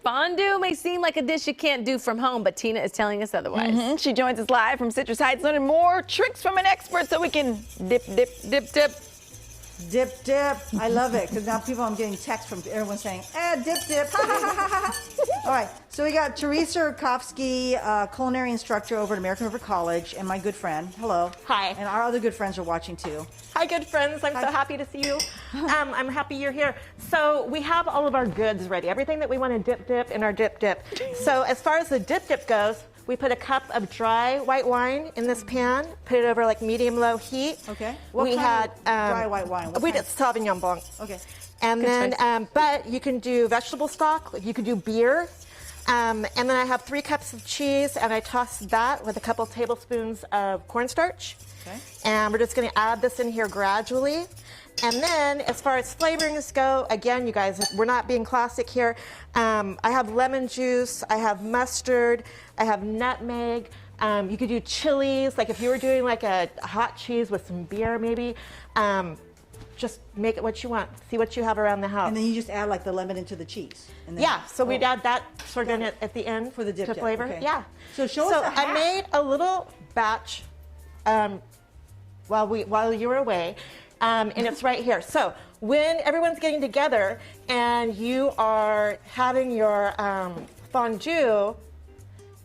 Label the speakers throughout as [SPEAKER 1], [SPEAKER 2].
[SPEAKER 1] Fondue may seem like a dish you can't do from home, but Tina is telling us otherwise.
[SPEAKER 2] She joins us live from Citrus Heights, learning more tricks from an expert so we can dip, dip, dip, dip.
[SPEAKER 3] Dip, dip. I love it because now I'm getting texts from everyone saying, dip, dip. All right, so we got Teresa Urkowski, culinary instructor over at American River College, and my good friend. Hello.
[SPEAKER 4] Hi.
[SPEAKER 3] And our other good friends are watching too.
[SPEAKER 4] Hi, good friends. I'm so happy to see you. I'm happy you're here. So we have all of our goods ready, everything that we want to dip in our dip. So as far as the dip goes, we put a cup of dry white wine in this pan, put it over like medium-low heat.
[SPEAKER 3] Okay. What kind of dry white wine?
[SPEAKER 4] We did Sauvignon Blanc.
[SPEAKER 3] Okay.
[SPEAKER 4] And then, but you can do vegetable stock, you can do beer. And then I have 3 cups of cheese, and I toss that with a couple tablespoons of cornstarch.
[SPEAKER 3] Okay.
[SPEAKER 4] And we're just going to add this in here gradually. And then, as far as flavorings go, again, you guys, we're not being classic here. I have lemon juice, I have mustard, I have nutmeg. You could do chilies, like if you were doing like a hot cheese with some beer, maybe. Just make it what you want. See what you have around the house.
[SPEAKER 3] And then you just add like the lemon into the chease. And then,
[SPEAKER 4] yeah, so we'd add that sort of at the end
[SPEAKER 3] for the dip
[SPEAKER 4] to flavor.
[SPEAKER 3] Okay.
[SPEAKER 4] Yeah.
[SPEAKER 3] So show us the hack.
[SPEAKER 4] I made a little batch while you were away, and it's right here. So when everyone's getting together and you are having your fondue,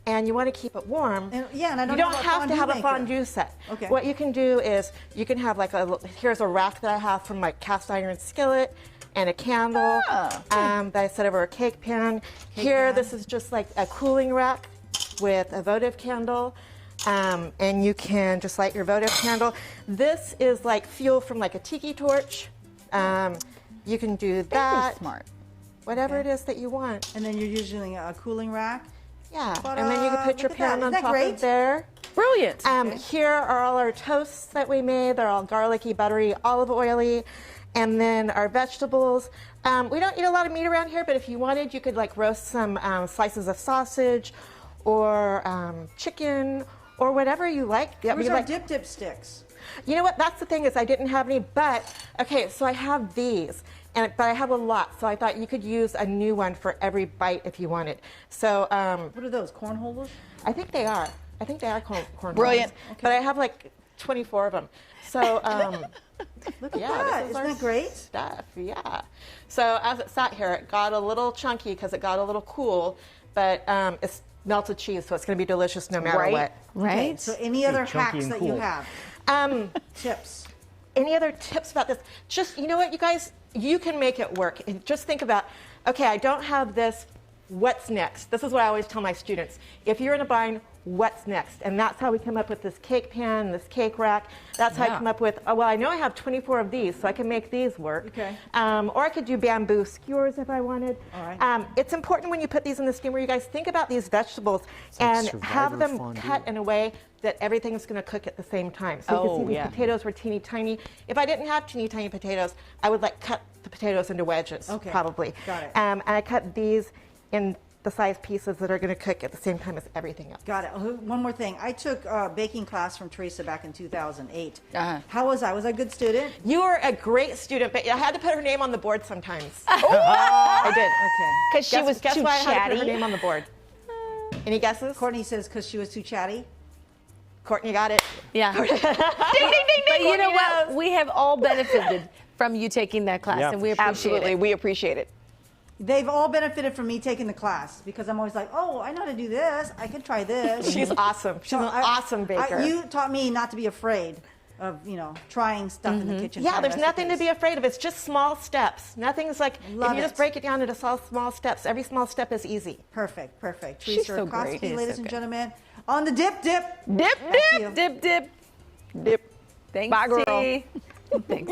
[SPEAKER 4] and you want to keep it warm,
[SPEAKER 3] and I don't
[SPEAKER 4] you don't have to have a fondue set.
[SPEAKER 3] Okay.
[SPEAKER 4] What you can do is you can have like here's a rack that I have from my cast iron skillet and a candle that I set over a cake pan. This is just like a cooling rack with a votive candle. And you can just light your votive candle. This is like fuel from like a tiki torch. You can do that.
[SPEAKER 2] Very smart.
[SPEAKER 4] Whatever it is that you want.
[SPEAKER 3] And then you're using a cooling rack.
[SPEAKER 4] Yeah, and then you can put your pan on top of there.
[SPEAKER 1] Brilliant.
[SPEAKER 4] Here are all our toasts that we made. They're all garlicky, buttery, olive oily. And then our vegetables. We don't eat a lot of meat around here, but if you wanted, you could like roast some slices of sausage or chicken or whatever you like.
[SPEAKER 3] Where's our dip sticks?
[SPEAKER 4] You know what? That's the thing is I didn't have any, but okay, so I have these. But I have a lot, so I thought you could use a new one for every bite if you wanted. So,
[SPEAKER 3] what are those, corn holders?
[SPEAKER 4] I think they are. I think they are corn holders.
[SPEAKER 2] Brilliant.
[SPEAKER 4] Okay. But I have like 24 of them. So,
[SPEAKER 3] look at that. Isn't that great?
[SPEAKER 4] Stuff, yeah. So as it sat here, it got a little chunky because it got a little cool, but it's melted cheese, so it's going to be delicious no matter what.
[SPEAKER 1] Right.
[SPEAKER 3] Okay, so any other hacks that you have? Tips.
[SPEAKER 4] Any other tips about this? Just, you know what, you guys, you can make it work. And just think about, okay, I don't have this, what's next? This is what I always tell my students. If you're in a bind, what's next? And that's how we come up with this cake pan, this cake rack. That's how I come up with, well, I know I have 24 of these, so I can make these work.
[SPEAKER 3] Okay.
[SPEAKER 4] Or I could do bamboo skewers if I wanted.
[SPEAKER 3] All right.
[SPEAKER 4] It's important when you put these in the steamer, you guys think about these vegetables and have them cut in a way that everything is going to cook at the same time. So you can see these potatoes were teeny tiny. If I didn't have teeny tiny potatoes, I would like cut the potatoes into wedges, probably.
[SPEAKER 3] Got it.
[SPEAKER 4] And I cut these in the size pieces that are going to cook at the same time as everything else.
[SPEAKER 3] Got it. One more thing. I took a baking class from Teresa back in 2008. How was I? Was I a good student?
[SPEAKER 4] You were a great student, but I had to put her name on the board sometimes. I did.
[SPEAKER 3] Okay.
[SPEAKER 2] Because she was
[SPEAKER 4] guess
[SPEAKER 2] too
[SPEAKER 4] why I had to put her
[SPEAKER 2] chatty.
[SPEAKER 4] name on the board? Any guesses?
[SPEAKER 3] Courtney says because she was too chatty.
[SPEAKER 4] Courtney got it.
[SPEAKER 1] Yeah.
[SPEAKER 2] Ding, ding, ding, ding.
[SPEAKER 1] But you know
[SPEAKER 4] Courtney
[SPEAKER 1] what?
[SPEAKER 4] knows.
[SPEAKER 1] We have all benefited from you taking that class, and we appreciate
[SPEAKER 2] Absolutely,
[SPEAKER 1] it.
[SPEAKER 2] we appreciate it.
[SPEAKER 3] They've all benefited from me taking the class because I'm always like, oh, I know how to do this. I can try this.
[SPEAKER 4] She's awesome. She's an awesome baker.
[SPEAKER 3] You taught me not to be afraid of, trying stuff in the kitchen.
[SPEAKER 4] Yeah,
[SPEAKER 3] trying
[SPEAKER 4] there's nothing to
[SPEAKER 3] recipes.
[SPEAKER 4] be afraid of. It's just small steps. Nothing's like,
[SPEAKER 3] Love
[SPEAKER 4] if you just
[SPEAKER 3] it.
[SPEAKER 4] break it down into small steps, every small step is easy.
[SPEAKER 3] Perfect, perfect.
[SPEAKER 2] She's
[SPEAKER 3] Teresa
[SPEAKER 2] so great.
[SPEAKER 3] Urkowski,
[SPEAKER 2] She's
[SPEAKER 3] ladies
[SPEAKER 2] so
[SPEAKER 3] and
[SPEAKER 2] good.
[SPEAKER 3] gentlemen, on the dip.
[SPEAKER 2] Dip,
[SPEAKER 3] Back to you.
[SPEAKER 2] dip.
[SPEAKER 1] Dip, dip.
[SPEAKER 2] Dip.
[SPEAKER 1] Thanks,
[SPEAKER 2] Bye, girl.
[SPEAKER 1] T. Thanks.